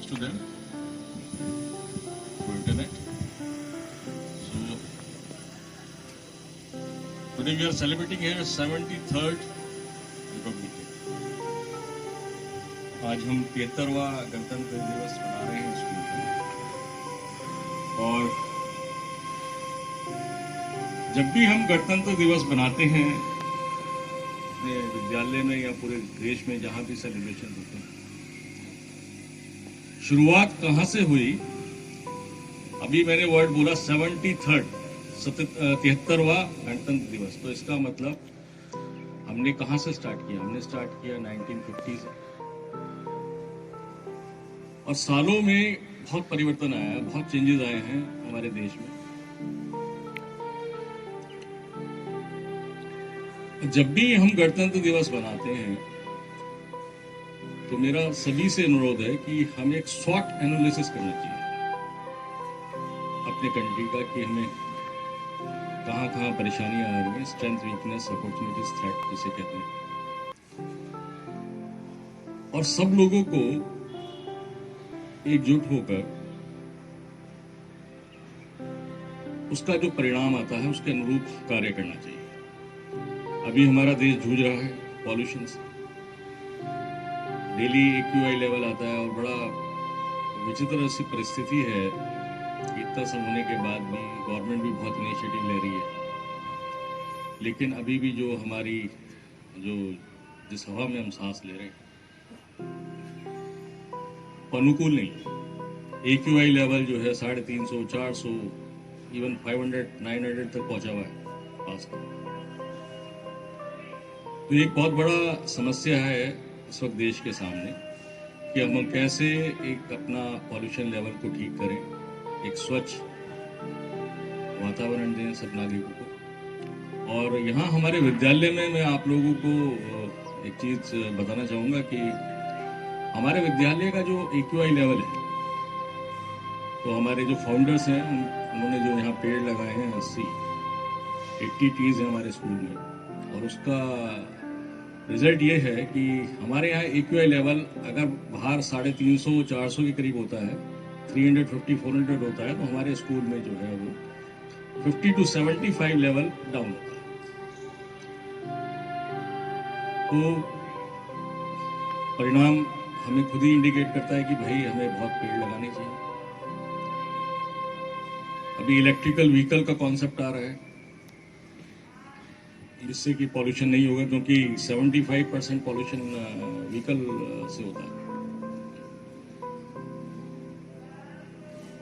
message to them through internet. So today we are celebrating here 73rd Republic Day. आज हम 73वां गणतंत्र दिवस मना रहे हैं स्कूल में। और जब भी हम गणतंत्र दिवस बनाते हैं अपने विद्यालय में या पूरे देश में जहां भी सेलिब्रेशन होते हैं, शुरुआत कहां से हुई? अभी मैंने वर्ड बोला 73वां गणतंत्र दिवस। तो इसका मतलब हमने कहां से स्टार्ट किया? हमने स्टार्ट किया 1950 से। और सालों में बहुत परिवर्तन आया है, बहुत चेंजेस आए हैं हमारे देश में। जब भी हम गणतंत्र दिवस बनाते हैं तो मेरा सभी से अनुरोध है कि हमें एक स्वॉट एनालिसिस करना चाहिए अपने कंट्री का, कि हमें कहां कहां परेशानियां आ रही हैं, स्ट्रेंथ, वीकनेस, अपॉर्चुनिटीज, थ्रेट जिसे कहते हैं। और सब लोगों को एकजुट होकर उसका जो परिणाम आता है उसके अनुरूप कार्य करना चाहिए। अभी हमारा देश जूझ रहा है पॉल्यूशन से। डेली AQI लेवल आता है और बड़ा विचित्र सी परिस्थिति है कि इतना सब होने के बाद भी गवर्नमेंट भी बहुत इनिशिएटिव ले रही है, लेकिन अभी भी जो हमारी जिस हवा में हम सांस ले रहे हैं अनुकूल नहीं। AQI लेवल जो है 350, 400, इवन 500, 900 तक पहुंचा हुआ है पास। तो एक बहुत बड़ा समस्या है इस वक्त देश के सामने कि हम कैसे एक अपना पॉल्यूशन लेवल को ठीक करें, एक स्वच्छ वातावरण दें सब नागरिकों को। और यहाँ हमारे विद्यालय में मैं आप लोगों को एक चीज बताना चाहूँगा कि हमारे विद्यालय का जो AQI लेवल है, तो हमारे जो फाउंडर्स हैं उन्होंने जो यहाँ पेड़ लगाए हैं 80 ट्रीज हैं हमारे स्कूल में, और उसका रिजल्ट ये है कि हमारे यहाँ AQI लेवल अगर बाहर 350, 400 के करीब होता है, 350, 400 होता है, तो हमारे स्कूल में जो है वो 50 to 75 लेवल डाउन होता है। तो परिणाम हमें खुद ही इंडिकेट करता है कि भाई हमें बहुत पेड़ लगाने चाहिए। अभी इलेक्ट्रिकल व्हीकल का कॉन्सेप्ट आ रहा है जिससे कि पॉल्यूशन नहीं होगा, क्योंकि 75% पॉल्यूशन व्हीकल से होता है।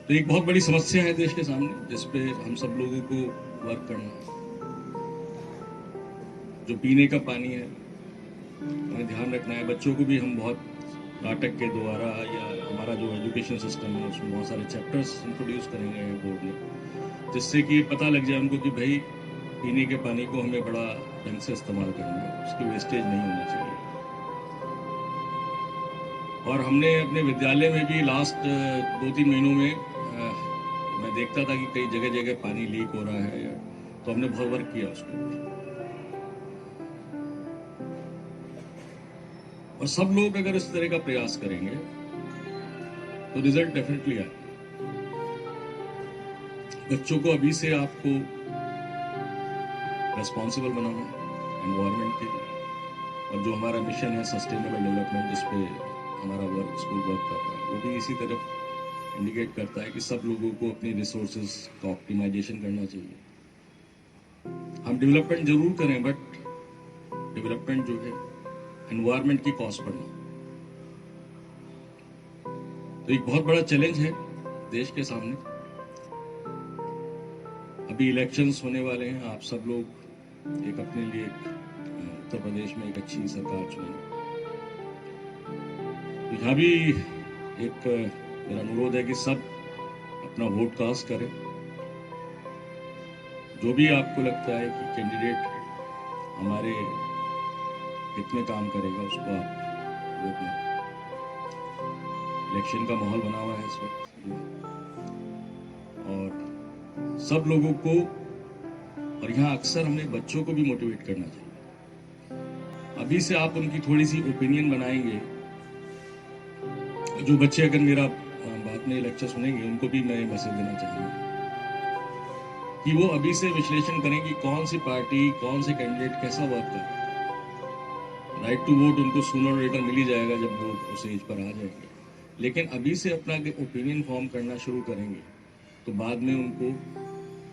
तो एक बहुत बड़ी समस्या है देश के सामने जिस पे हम सब लोगों को वर्क करना है। जो पीने का पानी है हमें ध्यान रखना है। बच्चों को भी हम बहुत नाटक के द्वारा या हमारा जो एजुकेशन सिस्टम है उसमें बहुत सारे चैप्टर्स इंट्रोड्यूस करेंगे बोर्ड में, जिससे कि पता लग जाए उनको कि भाई पीने के पानी को हमें बड़ा ढंग से इस्तेमाल करना है, उसकी वेस्टेज नहीं होना चाहिए। और हमने अपने विद्यालय में भी लास्ट 2-3 महीनों में मैं देखता था कि कई जगह जगह पानी लीक हो रहा है, तो हमने बहुत वर्क किया उसके ऊपर। और सब लोग अगर इस तरह का प्रयास करेंगे तो रिजल्ट डेफिनेटली आएगा। बच्चों को अभी से आपको रेस्पॉन्सिबल बनाना है एनवायरनमेंट के लिए। और जो हमारा मिशन है सस्टेनेबल डेवलपमेंट, जिस पे हमारा स्कूल वर्क कर रहा है, वो भी इसी तरफ इंडिकेट करता है कि सब लोगों को अपनी रिसोर्सेज का ऑप्टिमाइजेशन करना चाहिए। हम डेवलपमेंट जरूर करें, बट डेवलपमेंट जो है एनवायरनमेंट की कॉस्ट पर नहीं। तो एक बहुत बड़ा चैलेंज है देश के सामने। अभी इलेक्शंस होने वाले हैं, आप सब लोग एक अपने लिए उत्तर प्रदेश में एक अच्छी सरकार चुनें। तो यहाँ भी एक मेरा अनुरोध है कि सब अपना वोट कास्ट करें। जो भी आपको लगता है कि कैंडिडेट हमारे हित में काम करेगा उसको आप वोट दें। इलेक्शन का माहौल बना हुआ है इस वक्त, और सब लोगों को, और यहाँ अक्सर हमने बच्चों को भी मोटिवेट करना चाहिए। अभी से आप उनकी थोड़ी सी ओपिनियन बनाएंगे जो बच्चे अगर मेरा बाद में लेक्चर सुनेंगे उनको भी मैं मैसेज देना चाहूँगा कि वो अभी से विश्लेषण करें कि कौन सी पार्टी, कौन से कैंडिडेट कैसा वर्क कर रहा है। राइट टू वोट उनको सूनर और लेटर मिल ही जाएगा जब वो उस एज पर आ जाएंगे, लेकिन अभी से अपना ओपिनियन फॉर्म करना शुरू करेंगे तो बाद में उनको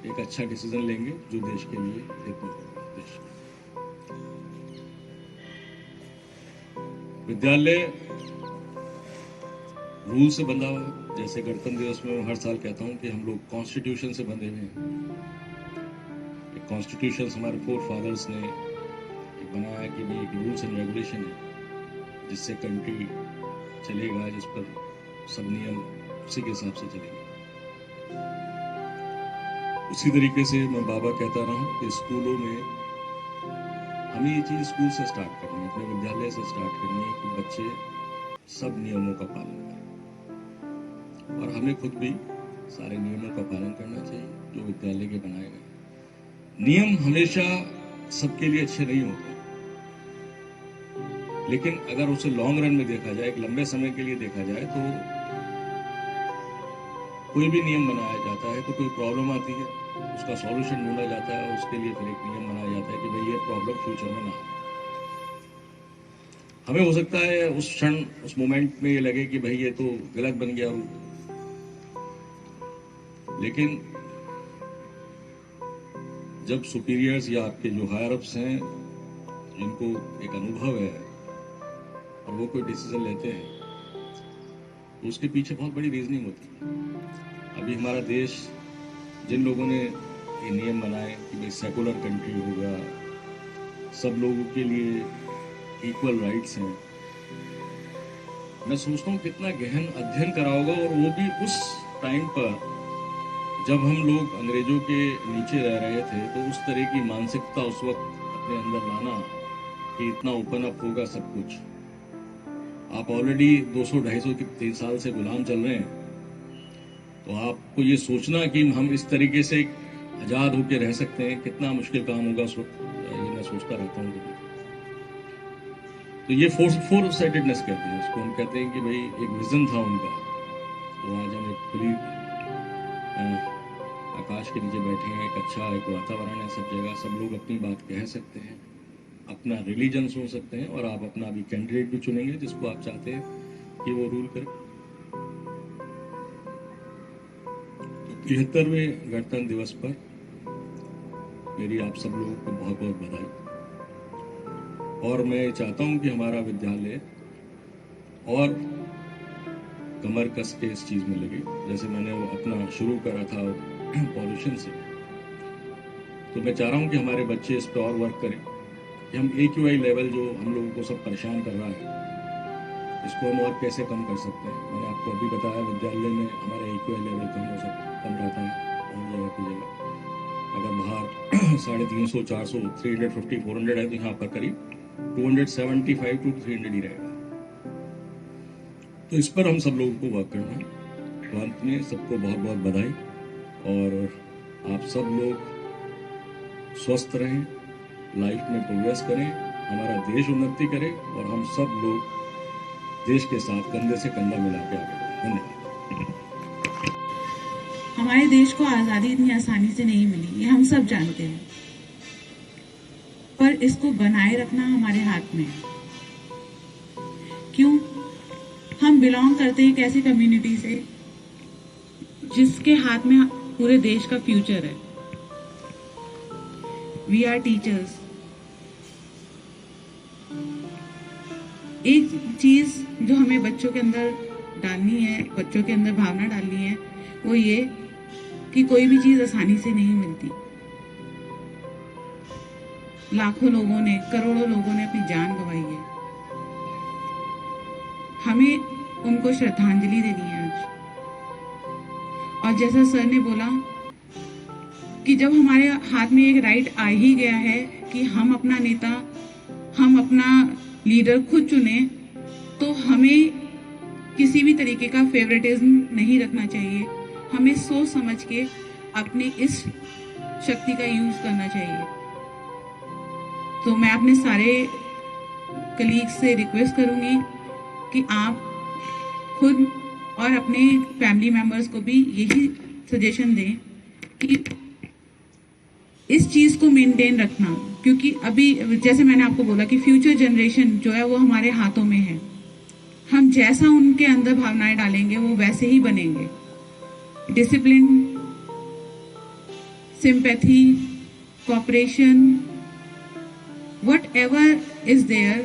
एक अच्छा डिसीजन लेंगे जो देश के लिए हित में होगा। देश विद्यालय रूल से बंधा हुआ है। जैसे गणतंत्र दिवस में मैं हर साल कहता हूं कि हम लोग कॉन्स्टिट्यूशन से बंधे हुए हैं। एक कॉन्स्टिट्यूशन हमारे फोर फादर्स ने एक बनाया कि भाई एक रूल्स एंड रेगुलेशन है जिससे कंट्री चलेगा, जिस पर सब नियम उसी के हिसाब से चलेंगे। उसी तरीके से मैं बाबा कहता रहा हूं कि स्कूलों में हमें ये चीज स्कूल से स्टार्ट करनी है, अपने विद्यालय से स्टार्ट करनी है कि बच्चे सब नियमों का पालन करें और हमें खुद भी सारे नियमों का पालन करना चाहिए जो विद्यालय के बनाए गए। नियम हमेशा सबके लिए अच्छे नहीं होते, लेकिन अगर उसे लॉन्ग रन में देखा जाए, एक लंबे समय के लिए देखा जाए, तो कोई भी नियम बनाया जाता है तो कोई प्रॉब्लम आती है, उसका सॉल्यूशन ढूंढा जाता है, उसके लिए फिर एक नियम बनाया जाता है कि भाई ये प्रॉब्लम फ्यूचर में ना आए। हमें हो सकता है उस क्षण, उस मोमेंट में ये लगे कि भाई ये तो गलत बन गया रूल, लेकिन जब सुपीरियर्स या आपके जो हायर अप्स हैं जिनको एक अनुभव है और वो कोई डिसीजन लेते हैं तो उसके पीछे बहुत बड़ी रीजनिंग होती है। अभी हमारा देश, जिन लोगों ने ये नियम बनाए कि भाई सेकुलर कंट्री होगा, सब लोगों के लिए इक्वल राइट्स हैं, मैं सोचता हूँ कितना गहन अध्ययन करा होगा, और वो भी उस टाइम पर जब हम लोग अंग्रेजों के नीचे रह रहे थे। तो उस तरह की मानसिकता उस वक्त अपने अंदर लाना कि इतना ओपन अप होगा सब कुछ। आप ऑलरेडी 200-250 साल से गुलाम चल रहे हैं, तो आपको ये सोचना कि हम इस तरीके से आजाद होकर रह सकते हैं, कितना मुश्किल काम होगा उस वक्त, ये मैं सोचता रहता हूँ। तो ये फोर साइटेडनेस कहते हैं इसको। हम कहते हैं कि भाई एक विजन था उनका, तो आज हम एक खुली आकाश के नीचे बैठे हैं, एक अच्छा एक वातावरण है सब जगह, सब लोग अपनी बात कह सकते हैं, अपना रिलीजन सुन सकते हैं, और आप अपना भी कैंडिडेट भी चुनेंगे जिसको आप चाहते हैं कि वो रूल करे। 73वें गणतंत्र दिवस पर मेरी आप सब लोगों को बहुत बहुत बधाई, और मैं चाहता हूं कि हमारा विद्यालय और कमर कस के इस चीज में लगे। जैसे मैंने वो अपना शुरू करा था पॉल्यूशन से, तो मैं चाह रहा हूं कि हमारे बच्चे इस पर और वर्क करें कि हम AQI लेवल जो हम लोगों को सब परेशान कर रहा है, इसको हम और कैसे कम कर सकते हैं। मैंने आपको अभी बताया विद्यालय में हमारा AQI लेवल कम रहता है और जगह की जगह। अगर बाहर 350, 400, 350, 400 है, तो यहाँ पर करीब 275 to 300 ही रहेगा। तो इस पर हम सब लोगों को वर्क करना है। तो अंत में सबको बहुत बहुत बधाई, और आप सब लोग स्वस्थ रहें, लाइफ में प्रोग्रेस करें, हमारा देश उन्नति करे, और हम सब लोग देश के साथ कंधे से कंधा मिला के आगे बढ़ें। धन्यवाद। हमारे देश को आजादी इतनी आसानी से नहीं मिली, ये हम सब जानते हैं, पर इसको बनाए रखना हमारे हाथ में है। क्यों? हम बिलोंग करते हैं एक ऐसी कम्युनिटी से जिसके हाथ में पूरे देश का फ्यूचर है। We are teachers. एक चीज जो हमें बच्चों के अंदर डालनी है, बच्चों के अंदर भावना डालनी है, वो ये कि कोई भी चीज आसानी से नहीं मिलती। लाखों लोगों ने, करोड़ों लोगों ने अपनी जान गंवाई है। हमें उनको श्रद्धांजलि देनी है आज। और जैसा सर ने बोला कि जब हमारे हाथ में एक राइट आ ही गया है कि हम अपना नेता, हम अपना लीडर खुद चुने, तो हमें किसी भी तरीके का फेवरेटिज्म नहीं रखना चाहिए। हमें सोच समझ के अपने इस शक्ति का यूज करना चाहिए। तो मैं अपने सारे कलीग से रिक्वेस्ट करूंगी कि आप खुद और अपने फैमिली मेंबर्स को भी यही सजेशन दें कि इस चीज को मेंटेन रखना, क्योंकि अभी जैसे मैंने आपको बोला कि फ्यूचर जनरेशन जो है वो हमारे हाथों में है। हम जैसा उनके अंदर भावनाएं डालेंगे वो वैसे ही बनेंगे। Discipline, sympathy, cooperation, whatever is there,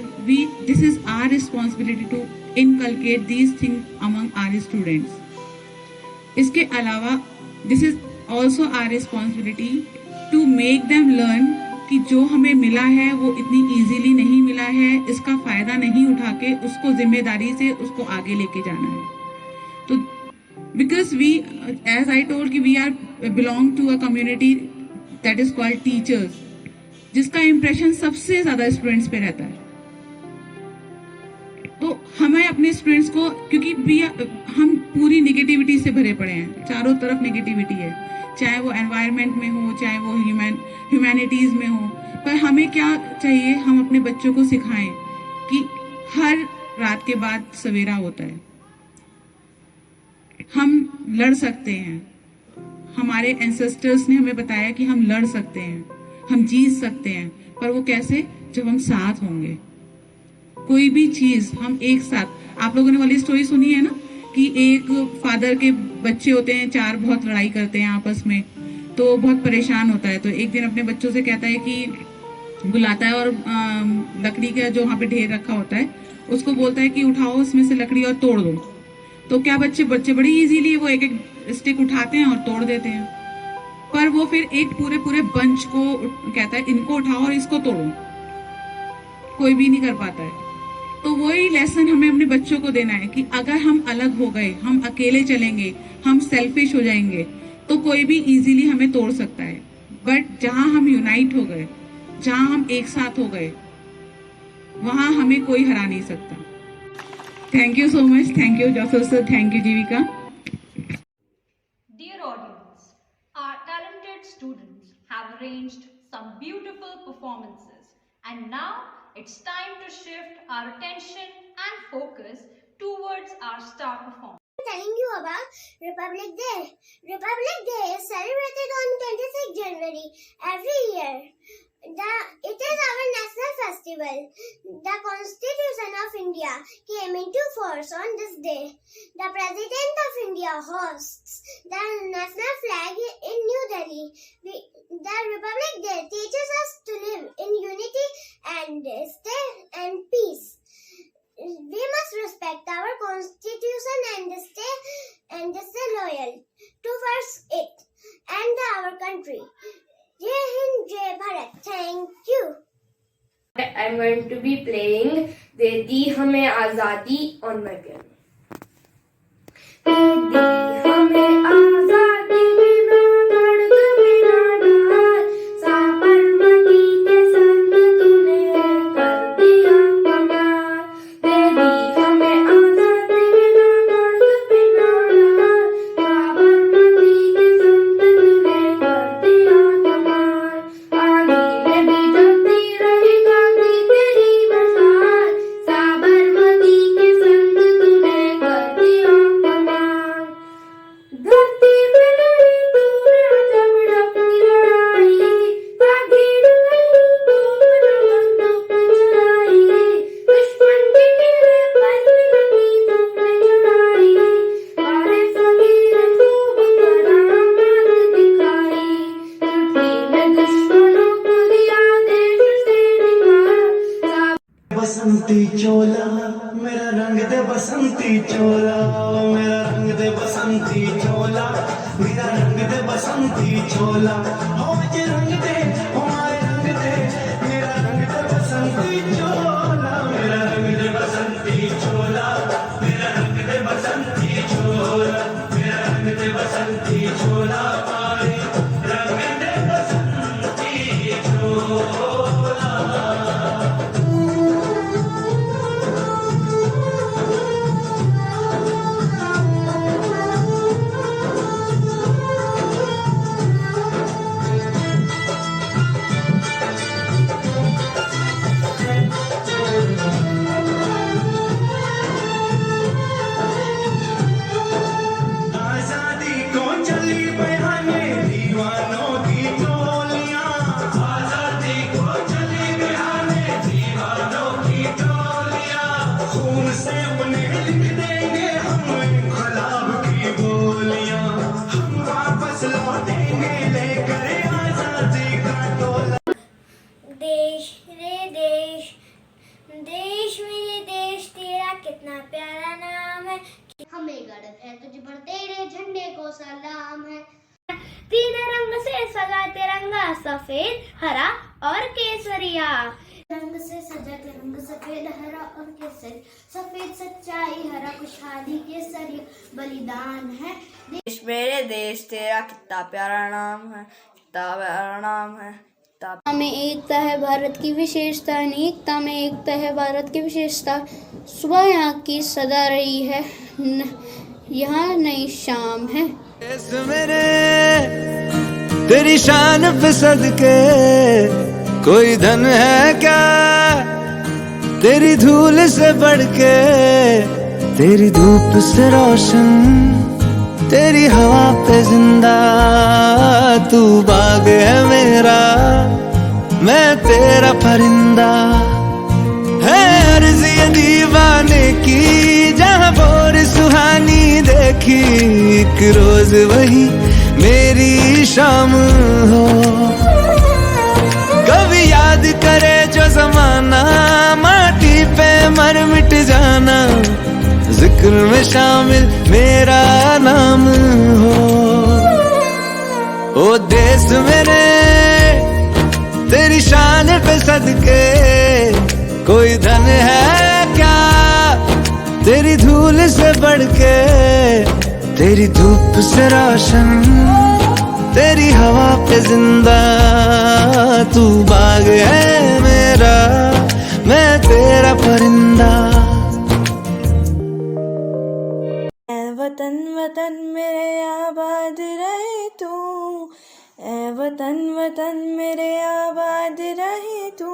this is our responsibility to inculcate these things among our students. इसके अलावा this is also our responsibility to make them learn कि जो हमें मिला है वो इतनी इजीली नहीं मिला है, इसका फायदा नहीं उठा के उसको जिम्मेदारी से उसको आगे लेके जाना है। तो because we, as I told कि we are belong to a community that is called teachers, जिसका इम्प्रेशन सबसे ज्यादा स्टूडेंट्स पे रहता है। तो हमें अपने स्टूडेंट्स को, क्योंकि हम पूरी निगेटिविटी से भरे पड़े हैं, चारों तरफ निगेटिविटी है, चाहे वो एनवायरनमेंट में हो, चाहे वो ह्यूमैनिटीज में हो। पर हमें क्या चाहिए, हम अपने बच्चों को सिखाएं कि हर रात के बाद सवेरा होता है, हम लड़ सकते हैं। हमारे एंसेस्टर्स ने हमें बताया कि हम लड़ सकते हैं, हम जीत सकते हैं, पर वो कैसे, जब हम साथ होंगे। कोई भी चीज हम एक साथ, आप लोगों ने वाली स्टोरी सुनी है ना कि एक फादर के बच्चे होते हैं, चार बहुत लड़ाई करते हैं आपस में, तो बहुत परेशान होता है। तो एक दिन अपने बच्चों से कहता है कि बुलाता है और लकड़ी का जो वहां पे ढेर रखा होता है उसको बोलता है कि उठाओ उसमें से लकड़ी और तोड़ दो। तो क्या बच्चे बड़ी इजीली वो एक एक स्टिक उठाते हैं और तोड़ देते हैं, पर वो फिर एक पूरे बंच को कहता है इनको उठाओ और इसको तोड़ो, कोई भी नहीं कर पाता है। तो वही लेसन हमें अपने बच्चों को देना है कि अगर हम अलग हो गए, हम अकेले चलेंगे, हम सेल्फिश हो जाएंगे, तो कोई भी इजीली हमें तोड़ सकता है। बट जहां हम यूनाइट हो गए, जहां हम एक साथ हो गए, वहां हमें कोई हरा नहीं सकता। Thank you so much. Thank you जॉसर sir, thank you Jeevika. Dear audience, our talented students have arranged some beautiful performances, and now it's time to shift our attention and focus towards our star performer. Telling you about Republic Day. Republic Day is celebrated on 26 January every year. It is our national festival. The Constitution of India came into force on this day. The President of India hosts the national flag in New Delhi. The Republic Day teaches us to live in unity and peace. We must respect our constitution and stay loyal towards it and our country. Jai Hind, Jai Bharat. Thank you. I'm going to be playing De Di Hame Azadi on my piano. De di hame azadi bina धड़क बिना डार, साबरमती के संग तूने कर दिया कमाल। दे दी हमें आजादी बिना धड़क बिना डार, साबरमती के संग तूने कर दिया कमाल। आगे में भी जलती रहेगा कि तेरी मशाल, साबरमती के संग तूने कर दिया कमाल। धरती पे लड़ी तूने अजब डपकी लड़ाई, जागीर लड़ी तूने बंदूक चलाई, दुश्मन के घेरे पर लगी तूने चढ़ाई, सारे फकीर खूब करामात दिखाई। चुटकी में दुश्मनों को दिया देश से निकाल। बसंती चोला मेरा रंग दे, बसंती चोला मेरा रंग दे, बसंती चोला मेरा रंग दे, बसंती चोला हो आज रंग दे, हमारे रंग दे, मेरा रंग दे बसंती चोला, मेरा रंग दे बसंती चोला, मेरा रंग दे बसंती चोला, मेरा रंग दे बसंती चोला, हमारे रंग दे बसंती चोला। है। हमें गर्व है तुझ पर, तेरे झंडे को सलाम है। तीन रंग से सजा तिरंगा, सफेद हरा और केसरिया। रंग से सजा तिरंगा, सफेद हरा और केसरी। सफेद सच्चाई, हरा खुशहाली, केसरी बलिदान है। देश मेरे देश तेरा कितना प्यारा नाम है, कितना प्यारा नाम है। में एकता है भारत की विशेषता, अनेकता में एकता है भारत की विशेषता। सुबह यहाँ की सदा रही है, यहाँ नई शाम है। मेरे तेरी शान पे सदके कोई धन है क्या, तेरी धूल से बढ़ के, तेरी धूप से रोशन, तेरी हवा पे जिंदा। तू बाग है मेरा, मैं तेरा परिंदा। है अर्ज़ ये दीवाने की, जहाँ बोर सुहानी देखी, एक रोज वही मेरी शाम हो। कभी याद करे जो जमाना, माटी पे मर मिट जाना, जिक्र में शामिल मेरा नाम हो। ओ देश मेरे तेरी शान पे सदके कोई धन है क्या, तेरी धूल से बढ़ के, तेरी धूप से रोशन, तेरी हवा पे जिंदा। तू बाग है मेरा, मैं तेरा परिंदा। वतन वतन मेरे आबाद रहे तू, ऐ वतन वतन मेरे आबाद रहे तू।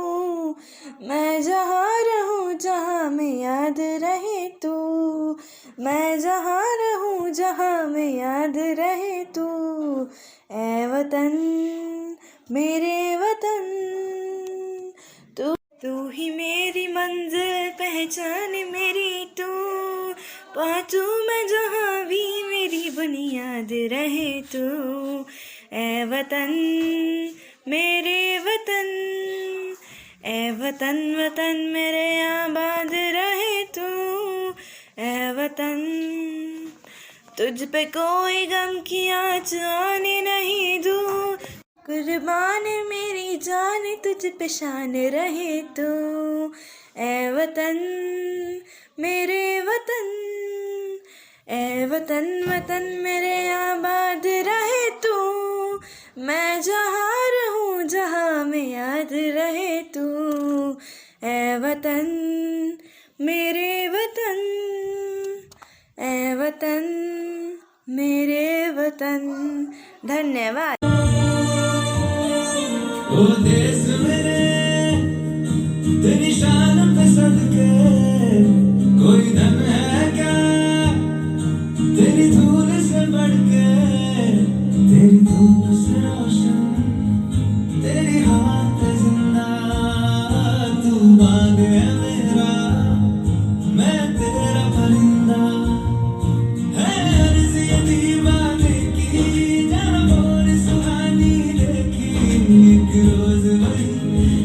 मैं जहाँ रहूँ जहाँ में याद रहे तू, मैं जहाँ रहूँ जहाँ में याद रहे तू। ऐ वतन मेरे वतन, तू ही मेरी मंजिल पहचान मेरी तू। पातू मैं जहाँ भी मेरी बुनियाद रहे तू। ऐ वतन मेरे वतन, ऐ वतन वतन मेरे आबाद रहे तू। ऐ वतन तुझ पे कोई गम की आँच आने नहीं दूँ, कुर्बान मेरी जान तुझ पे शान रहे तू। ऐ वतन मेरे वतन, ऐ वतन वतन मेरे आबाद रहे तू। मैं जहाँ रहूँ जहाँ में याद रहे तू। ऐ वतन मेरे वतन, ऐ वतन मेरे वतन। धन्यवाद। ओ देश मेरे तेरी शान पे सदके कोई धन है क्या, तेरी धूल से बढ़ के, तेरी धूप से रोशन, तेरी हवा पे जिंदा। तू बाग है मेरा, मैं तेरा परिंदा। है अर्ज़ ये दीवाने की, जहाँ बोर सुहानी देखी, एक रोज वही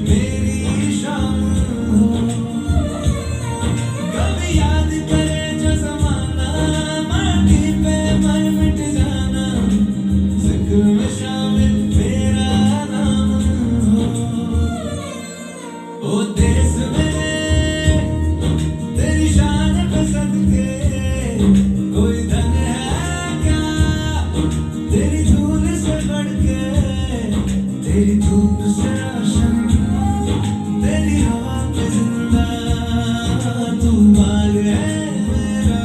मेरी शाम हो। कभी याद करे जो जमाना, माटी पे मर मिट जाना, जिक्र में शामिल मेरा नाम हो। ओ देश मेरे तेरी शान पे सदके कोई धन है क्या, तेरी धूल से बढ़ के, तेरी धूप से रोशन, तेरी हवा पे जिंदा। तू बाग है मेरा,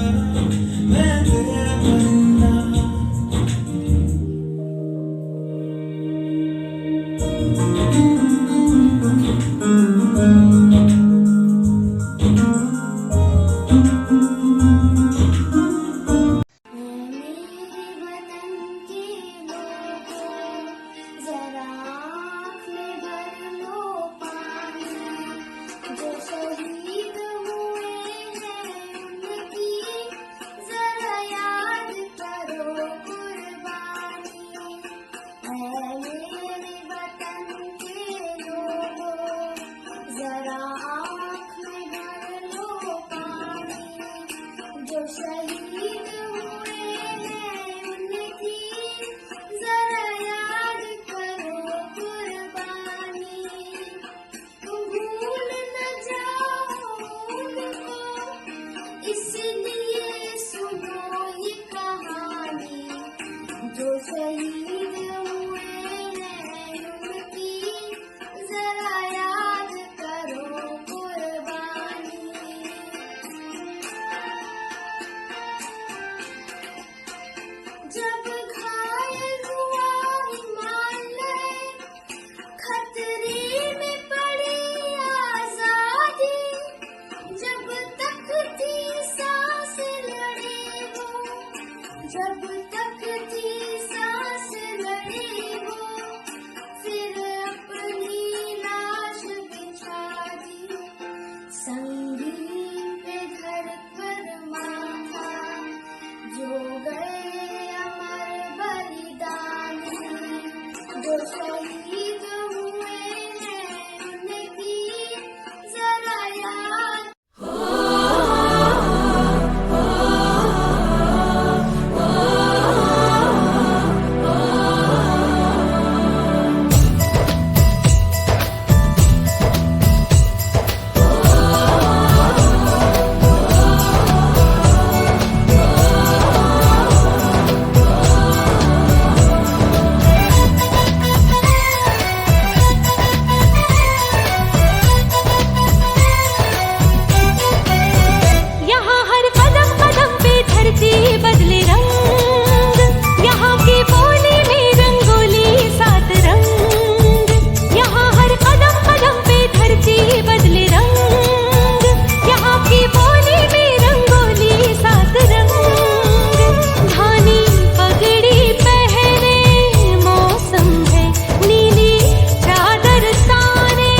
मैं तेरा परिंदा। जो शहीद हुए हैं उनकी जरा याद करो कुर्बानी, भूल न जाओ उनको, इसलिए सुनो ये कहानी। जो शहीद हुए हैं उनकी जरा याद करो कुर्बानी। जब घायल हुआ हिमालय, खतरे में पड़ी आजादी, जब तक थी सांस लड़े वो, जब तक थी सांस लड़े वो, फिर अपनी लाश बिछा दी, संगीत पे घर पर माथा, जो गए अमर बलिदानी। जो शहीद हुए हैं उनकी जरा याद यहाँ हर कदम कदम पे धरती बदले रंग, यहाँ की बोली में रंगोली सात रंग। यहाँ हर कदम कदम पे धरती बदले रंग, यहाँ की बोली में रंगोली सात रंग। धानी पगड़ी पहने मौसम है, नीली चादर ताने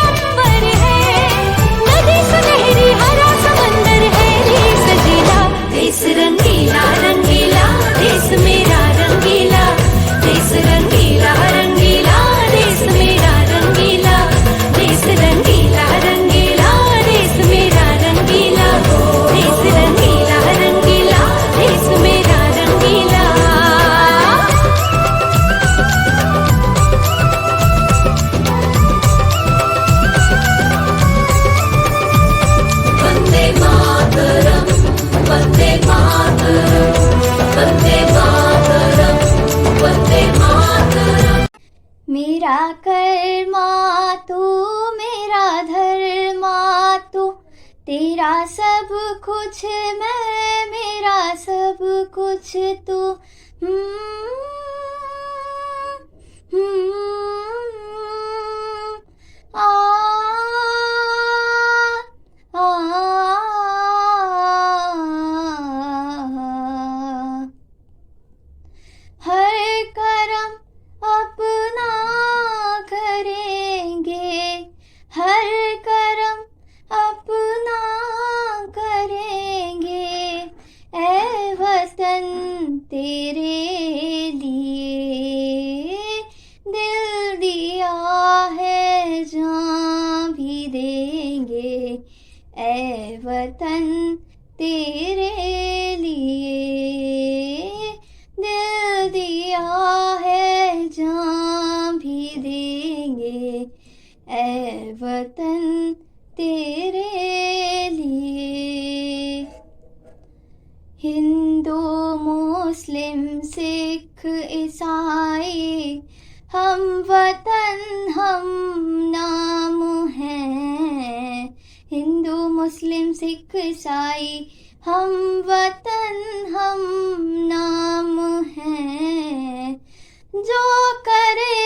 अंबर है, नदी सुनहरी हरा समंदर है ये सजीला। देश रंगीला रंगीला देश मेरा रंगीला, देश रंगीला रंगीला देश मेरा रंगीला, देश रंगीला रंगीला देश मेरा रंगीला, देश रंगीला रंगीला देश मेरा रंगीला। वंदे मातरम वंदे मातरम वंदे मातरम वंदे मातरम। मेरा कर्मा तू मेरा धर्मा तू, तेरा सब कुछ मैं मेरा सब कुछ तू। आ हर करम अपना करेंगे, हर करम अपना करेंगे, ऐ वतन तेरे लिए दिल दिया है जान भी देंगे, ऐ वतन तेरे लिए दिल दिया है जान भी देंगे, ऐ वतन तेरे लिए। हिंदू मुस्लिम सिख ईसाई हम वतन हम नाम हैं, हिंदू मुस्लिम सिख ईसाई हम वतन हम नाम हैं। जो करे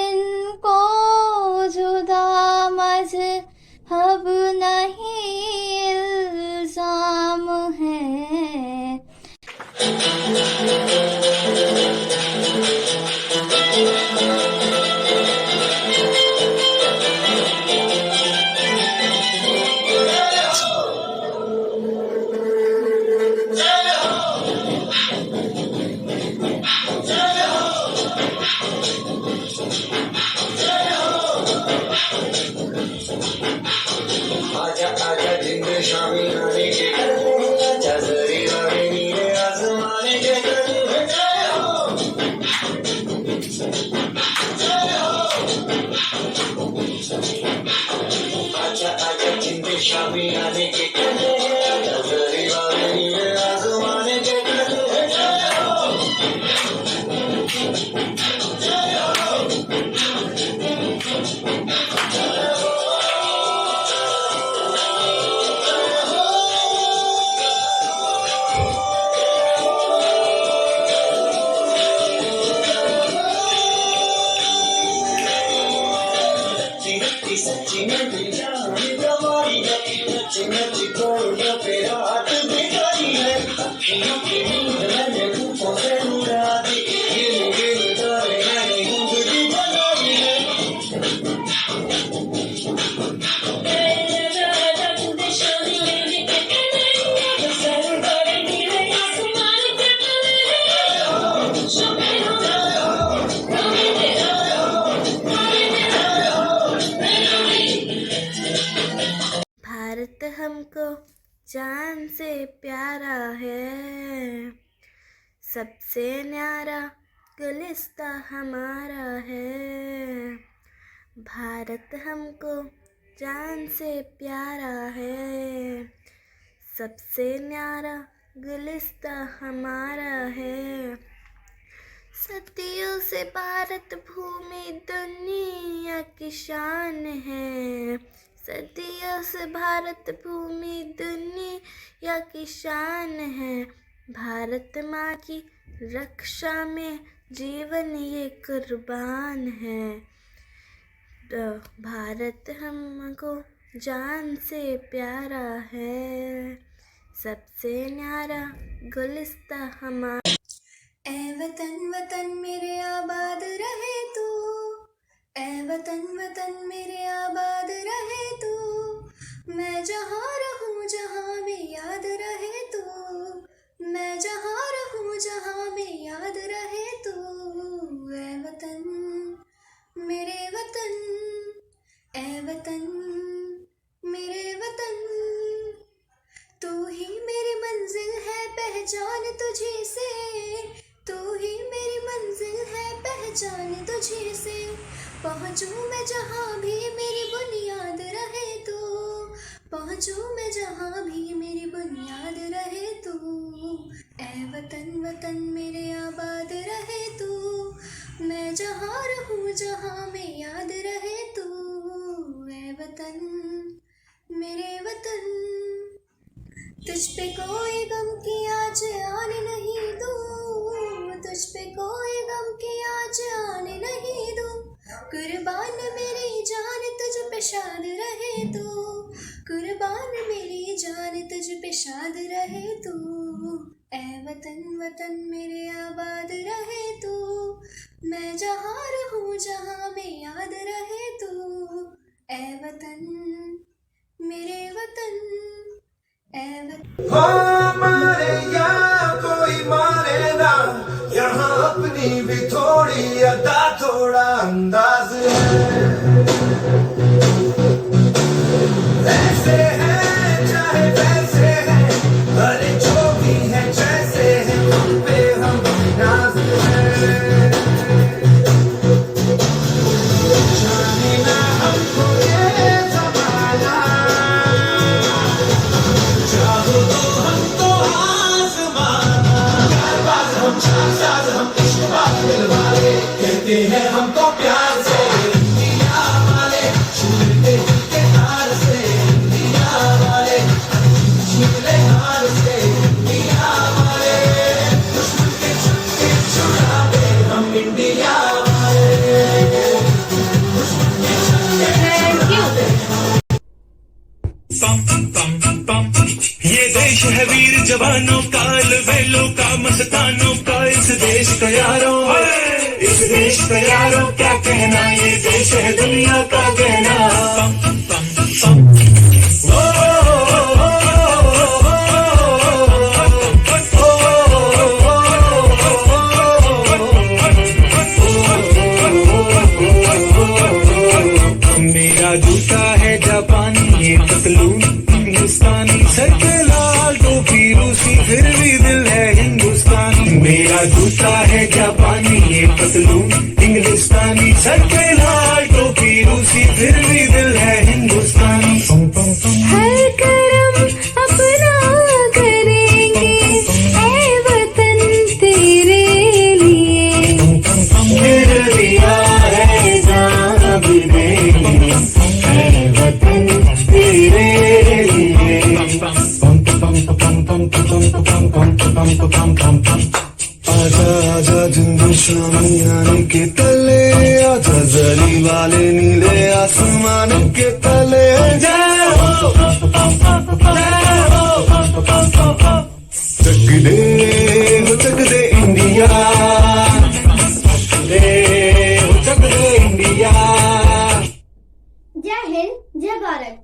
इनको जुदा मजहब नहीं इल्जाम है। आजा आजा जिंद शामी आने के भारत हमको जान से प्यारा है, सबसे न्यारा गुलिस्ता हमारा है। भारत हमको जान से प्यारा है, सबसे न्यारा गुलिस्ता हमारा है। सदियों से भारत भूमि दुनिया की शान है, सदियों से भारत भूमि दुनिया की शान है। भारत माँ की रक्षा में जीवन ये कुर्बान है। भारत हमको जान से प्यारा है, सबसे न्यारा गुलिस्ता हमारा। ऐ वतन वतन मेरे आबाद रहे तू, ऐ वतन वतन मेरे आबाद रहे तू। मैं जहाँ रहूँ जहाँ में याद रहे तू, मैं जहाँ रहूँ जहाँ में याद रहे तू। ऐ वतन मेरे वतन, ऐ वतन मेरे वतन। तू ही मेरी मंजिल है पहचान तुझी से, तू ही मेरी मंजिल है पहचान तुझी से। पहुँचूँ मैं जहाँ भी मेरी बुनियाद रहे तू, पहुँचूँ मैं जहाँ भी मेरी बुनियाद रहे तू। ऐ वतन वतन मेरे आबाद रहे तू, मैं जहाँ रहूँ जहाँ में याद रहे तू। ऐ वतन मेरे वतन, तुझ पे कोई गम की आँच आने नहीं दूँ, तुझ पे कोई गम की आँच आने नहीं दूँ। कुर्बान मेरी जान तुझ पे शाद रहे तू, कुर्बान मेरी जान तुझ पे शाद रहे तू। ऐ वतन वतन मेरे आबाद रहे तू, मैं जहाँ रहूँ जहाँ में याद रहे तू। ऐ वतन मेरे वतन, ऐ वतन। हो मारे या कोई मारे ना, यहाँ अपनी भी थोड़ी अदा थोड़ा अंदाज है। ऐसे है चाहे वैसे है, अरे जो भी है जैसे है, हम पे हम नाज है। जाने ना हमको ये ज़माना, चाहो तो हमको आज़माना। प्यारबाज़ हम, चालबाज़ हम, इश्क़बाज़ दिलवाले, कहते हैं हमको प्यार से इंडिया वाले। छूटे दिल के तार से इंडिया वाले, छूटे हार से इंडिया वाले। दुश्मन के छक्के छुड़ावे हम इंडिया वाले, दुश्मन के छक्के छुड़ावे। ये देश है वीर जवानों का, अलबेलों का, मस्तानों का। इस देश का यारों, इस देश का यारों क्या कहना, ये देश है दुनिया का कहना। मेरा जूता है जापानी, ये पतलून हिंदुस्तानी। सर पे लाल टोपी रूसी, फिर भी दिल है हिंदुस्तानी। मेरा जूता है जापानी, ये पतलून हिंदुस्तानी। सर पे लाल टोपी रूसी, फिर भी दिल है हिंदुस्तानी। हर करम अपना करेंगे ऐ वतन तेरे लिए, फिर दिया है जान भी देंगे ऐ वतन तेरे लिए। आजा आजा जिंदुशानी आने के तले, आजा जरी वाले नीले आसमान के तले। जय हो, जय हो, गिले हो चक दे इंडिया, गिले हो चक दे इंडिया। जय हिंद, जय भारत।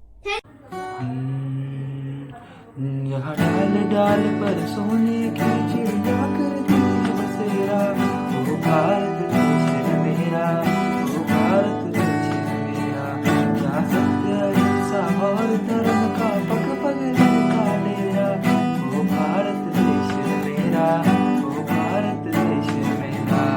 यहाँ डाल डाल पर सोने की चिड़िया कर दी बसेरा, वो भारत देश है मेरा, वो भारत देश है मेरा। यहाँ सत्य अहिंसा और धर्म का पग पग का डेरा, वो भारत देश है मेरा, वो भारत देश है मेरा।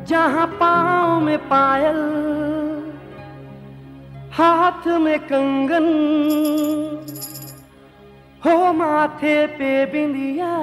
जहाँ पाँव में पायल, हाथ में कंगन, हो माथे पे बिंदिया,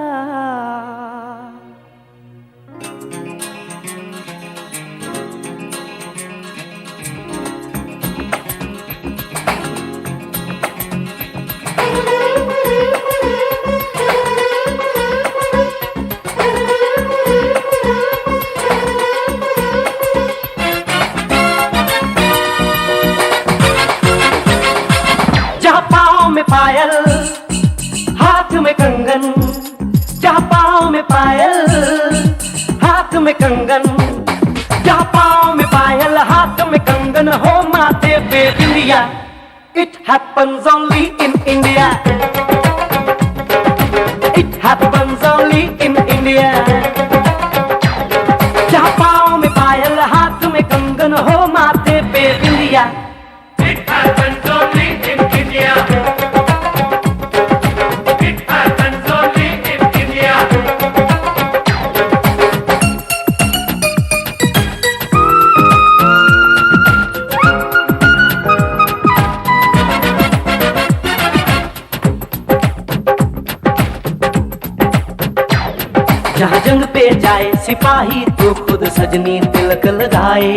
पायल हाथ में कंगन, जहाँ पाँव में पायल हाथ में कंगन, जहाँ पाँव में पायल हाथ में कंगन, हो माथे पे बिंदिया। It happens only in India, it happens only in India। जहाँ पाँव में पायल हाथ में कंगन, हो माथे पे बिंदिया। It happens only in India। जहाँ जंग पे जाए सिपाही तो खुद सजनी तिलक लगाए,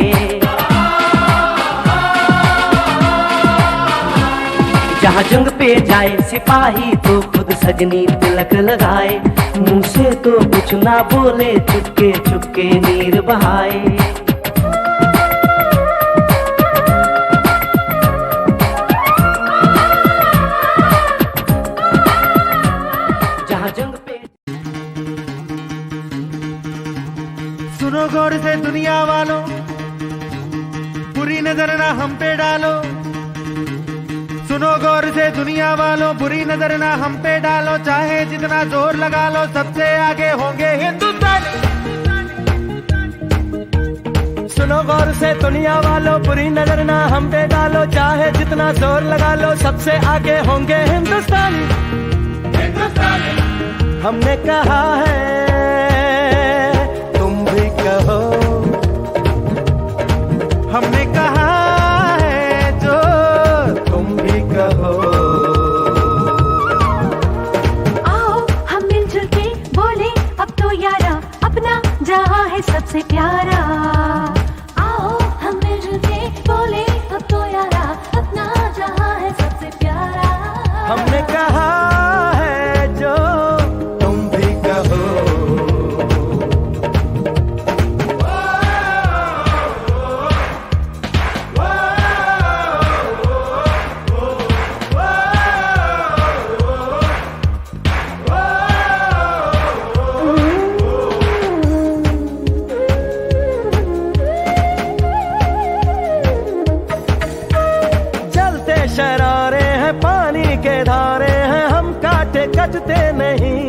जहाँ जंग पे जाए सिपाही तो खुद सजनी तिलक लगाए, मुंह से तो कुछ ना बोले, चुपके चुपके नीर बहाए। जहाँ जंग पे सुनो गौर से दुनिया वालों, बुरी नजर ना हम पे डालो। सुनो गौर से दुनिया वालों, बुरी नजर ना हम पे डालो, चाहे जितना जोर लगा लो, सबसे आगे होंगे हिंदुस्तानी। सुनो गौर से दुनिया वालों, बुरी नजर ना हम पे डालो, चाहे जितना जोर लगा लो, सबसे आगे होंगे हिंदुस्तानी। हमने कहा है अपना जहां है सबसे प्यारा। आओ हम मिलजुल के बोले अब तो यारा, अपना जहां है सबसे प्यारा। हमने कहा है जो तुम भी कहो। जलते शरारे हैं, पानी के धारे हैं, हम काटे कटते नहीं।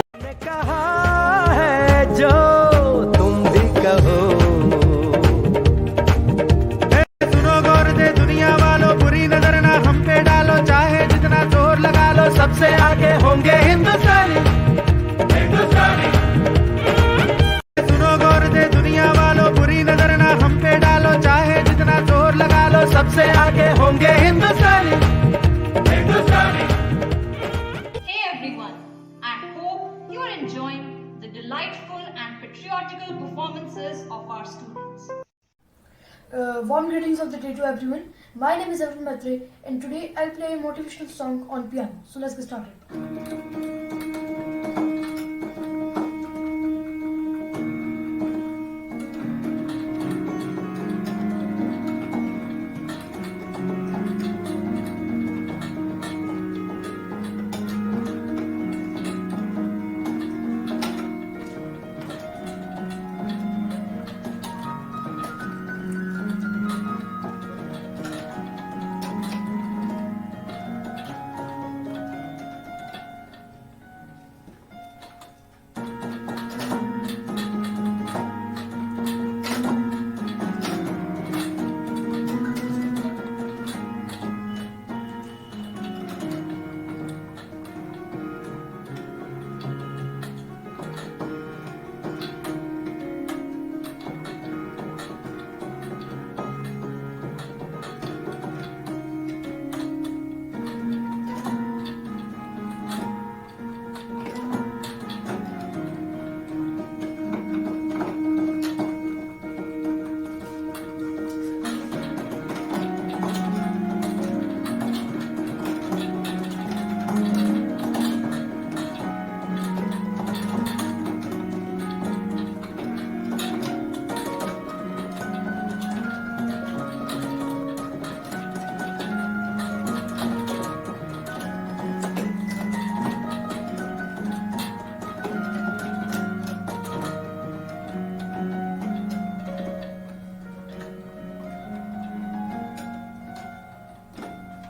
हमने कहा है जो तुम भी कहो। सुनो गौर से दुनिया वालों, बुरी नजर ना हम पे डालो, चाहे जितना जोर लगा लो, सबसे आगे होंगे हिंदुस्तानी। सुनो गौर से दुनिया वालों, बुरी नजर ना हम पे डालो, चाहे जितना जोर लगा लो, सबसे आगे होंगे हिंदुस्तानी। Hey everyone, I hope you're enjoying the delightful and patriotical performances of our students. Warm greetings of the day to everyone. My name is Arun Matre and today I'll play a motivational song on piano. So let's get started.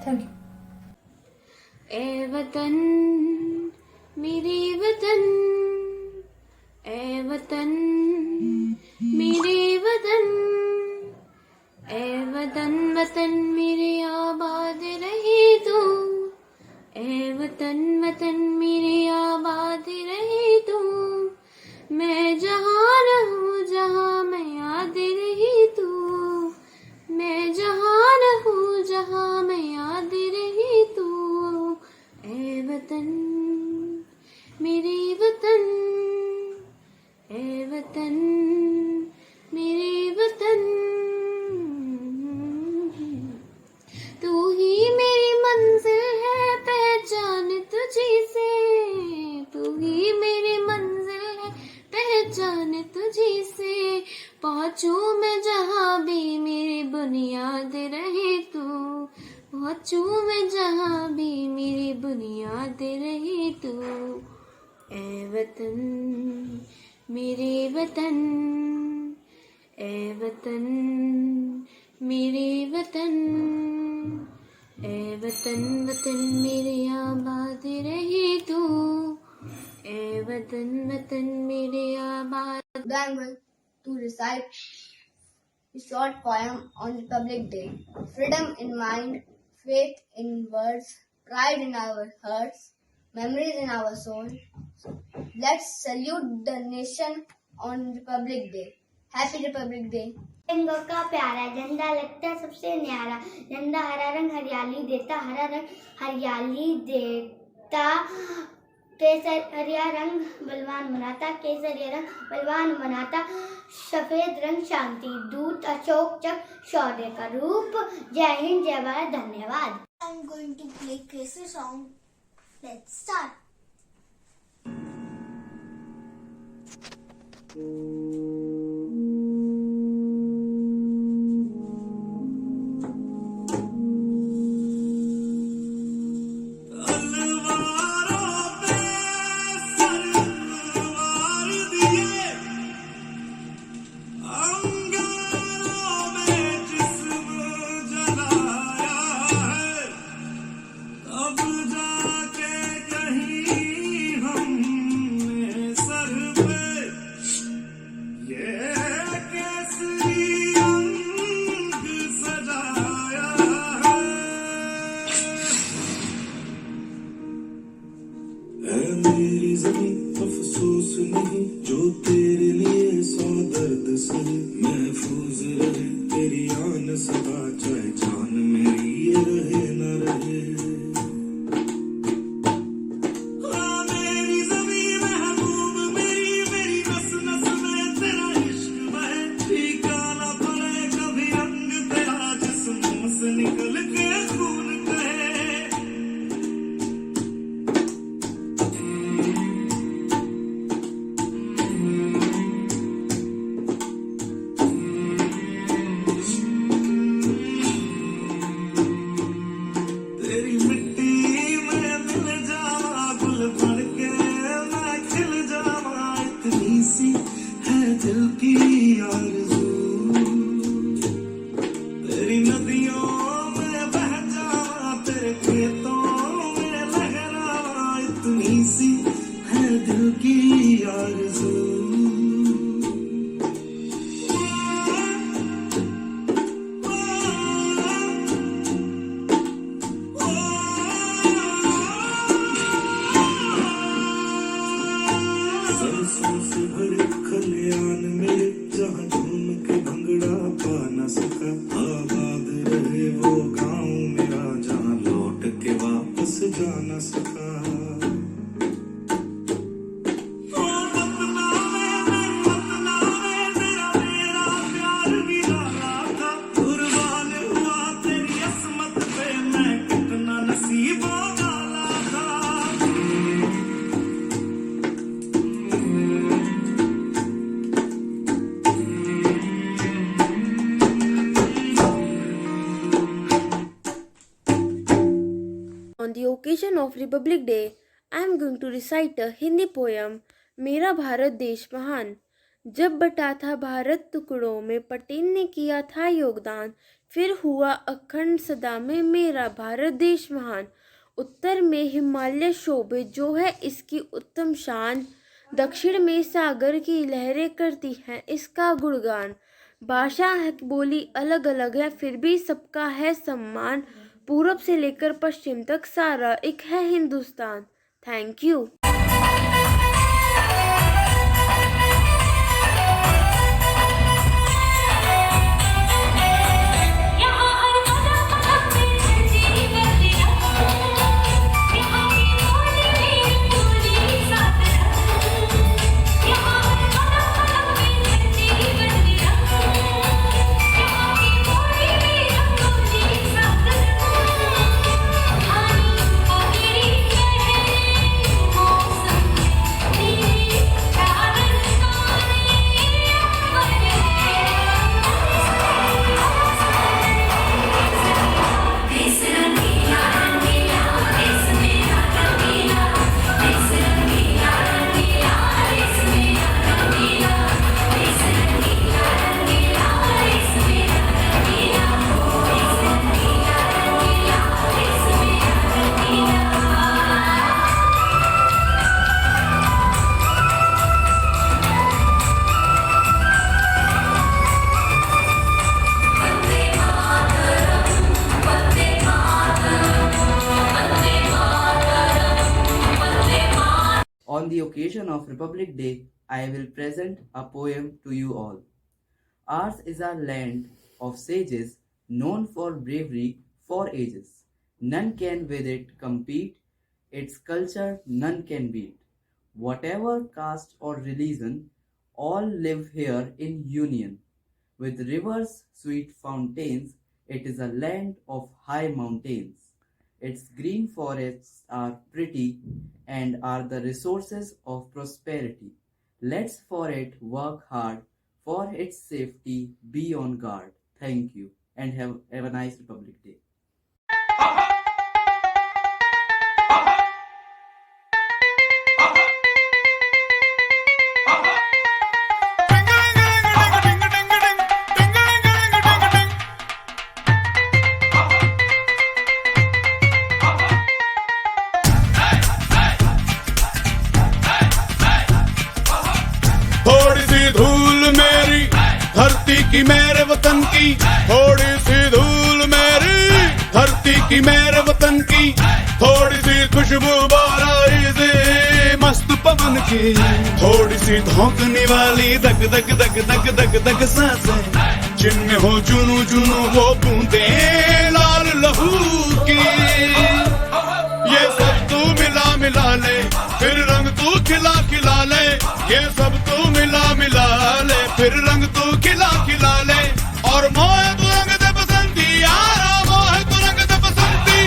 Thank you. ए वतन मेरे वतन, ए वतन मेरे वतन, ए वतन वतन मेरे आबाद रहे तू, ए वतन वतन मेरे आबाद रहे तू। मैं जहाँ रहूँ जहाँ मैं याद रही तू, मैं जहाँ रहूँ जहाँ मैं याद रही तू। ए वतन मेरे वतन, ए वतन मेरे वतन। तू ही मेरी मंजिल है, पहचान तुझी से, तू ही मेरी मंजिल है, पहचान तुझी से। पहुँचूं मैं जहाँ भी मेरी बुनियाद रहे तू, पहुँचूं मैं जहाँ भी मेरी बुनियाद रहे तू। ए वतन मेरे वतन, ए वतन मेरे वतन, ए वतन वतन मेरे आबाद रहे तू, ए वतन वतन मेरे आबाद। Bengal to recite a short poem on Republic Day. Freedom in mind, faith in words, pride in our hearts, memories in our soul. Let's salute the nation on Republic Day. Happy Republic Day. रंगों का प्यारा झंडा लगता सबसे न्यारा, झंडा हरा रंग हरियाली देता, हरा रंग हरियाली देता, केसरिया रंग बलवान बनाता, केसरिया रंग बलवान बनाता, सफेद रंग शांति दूत, अशोक चक्र शौर्य का रूप। जय हिंद, जय भारत, धन्यवाद। I am going to play Kesari song. Let's start. मेरी ज़मीं अफसोस नहीं, जो तेरे लिए 100 दर्द सहे, महफूज रहे तेरी आन सदा, चाहे जान मेरी ये रहे न रहे। मेरी ज़मीं महबूब मेरी, मेरी नस नस में तेरा इश्क बहे, फीका न पड़े कभी रंग तेरा, जिस्म से निकल के खून कहे। सरसों से भरे खलियान मेरे, जहाँ झूम के भंगड़ा पा न सका, आबाद रहे वो गाँव मेरा, जहाँ लौट के वापस जा न सका। On the occasion of Republic Day, I am going to recite a Hindi poem, मेरा भारत देश महान। जब बटा था भारत टुकड़ों में, पटेल ने किया था योगदान, फिर हुआ अखंड सदा में मेरा भारत देश महान। उत्तर में हिमालय शोभित जो है इसकी उत्तम शान, दक्षिण में सागर की लहरें करती हैं इसका गुणगान। भाषा है बोली अलग अलग है, फिर भी सबका है सम्मान, पूरब से लेकर पश्चिम तक सारा एक है Hindustan. Thank you. On the occasion of Republic Day, I will present a poem to you all. Ours is a land of sages, known for bravery for ages. None can with it compete, its culture none can beat. Whatever caste or religion, all live here in union. With rivers, sweet fountains, it is a land of high mountains. Its green forests are pretty and are the resources of prosperity. Let's for it work hard, for its safety be on guard. Thank you and have a nice Republic Day. थोड़ी सी धूल मेरी धरती की मेरे वतन की, थोड़ी सी धूल मेरी धरती की मेरे वतन की, थोड़ी सी खुशबू बाराई से मस्त पवन की, थोड़ी सी धौंकने वाली दग दग दग दग दग दग सांसें, जिनमें हो जुनू जुनू वो बूंदे लाल लहू की। ये सब तू मिला मिला ले, फिर रंग तू खिला खिला ले, ये सब तू मिला मिला ले, फिर रंग तू खिला खिला ले, और मोहे तू रंग दे बसंती यारा, मोहे तू रंग दे बसंती,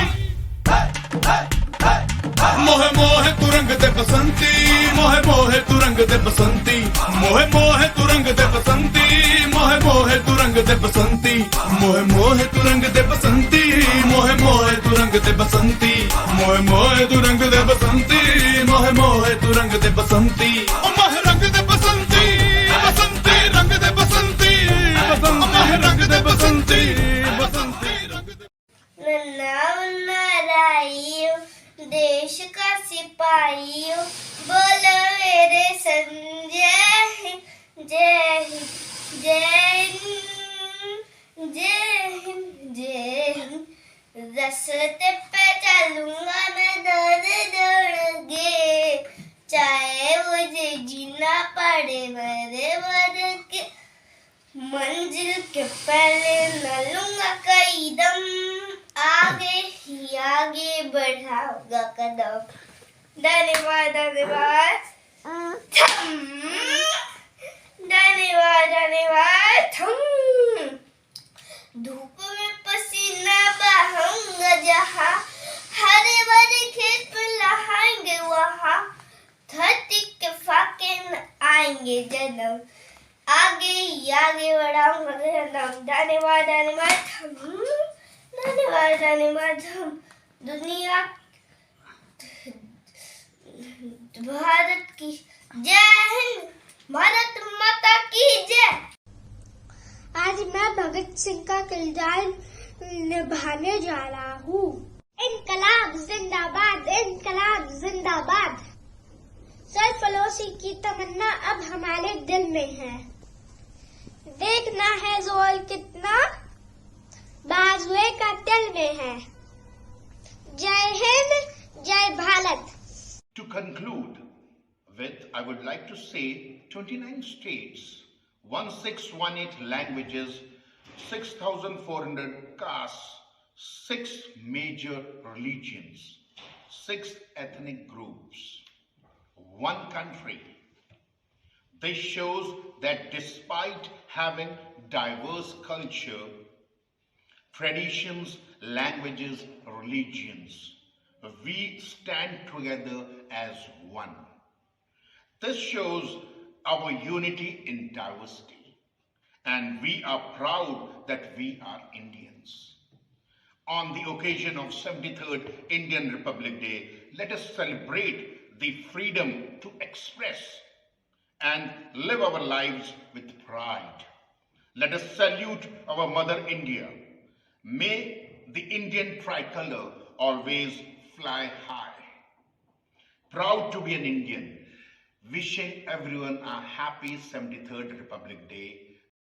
मोहे मोहे तू रंग दे बसंती, मोहे मोहे तू रंग दे बसंती, मोहे मोहे तू रंग दे बसंती, मोहे मोहे तू रंग दे बसंती, मोहे मोहे तू रंग दे बसंती, मोहे मोहे तू रंग दे बसंती, मोहे मोहे तू रंग दे बसंती, मोहे मोहे तू रंग दे बसंती, मोहे रंग दे बसंती, बसंती रंग दे बसंती, मोहे रंग दे बसंती, बसंती रंग दे। नाम नारायण देश का सिपाही, बोलो मेरे संजय, जय हिंद जय हिंद जय हिंद जय हिंद। रास्ते पे चलूंगा मैं दौड़ दौड़ के, चाहे मुझे जीना पड़े मेरे मर के, मंजिल के पहले न लूंगा कदम, आगे ही आगे बढ़ाऊंगा कदम। धन्यवाद धन्यवाद धन्यवाद धन्यवाद। धूप में पसीना बहाऊंगा जहाँ, हरे भरे खेत में लहाएंगे वहाँ, धरती के फाके न आएंगे जन्म, आगे ही आगे बढ़ाऊंगा कदम। धन्यवाद धन्यवाद धन्यवाद धन्यवाद। दुनिया भारत की जय हिंद, भारत माता की जय। आज मैं भगत सिंह का किरदार निभाने जा रहा हूँ। इनकलाब जिंदाबाद, इनकलाब जिंदाबाद। सरफरोशी की तमन्ना अब हमारे दिल में है, देखना है जोर कितना बाजुए का दिल में है। जय हिंद, जय Bharat. To conclude with, I would like to say 29 states, 1618 languages, 6,400 castes, 6 major religions, 6 ethnic groups, 1 country. This shows that despite having diverse culture, traditions, languages, religions, we stand together as one. This shows our unity in diversity, and we are proud that we are Indians. On the occasion of 73rd Indian Republic Day, let us celebrate the freedom to express and live our lives with pride. Let us salute our Mother India. May the Indian tricolor always fly high. Proud to be an Indian. Wishing everyone a happy 73rd Republic Day.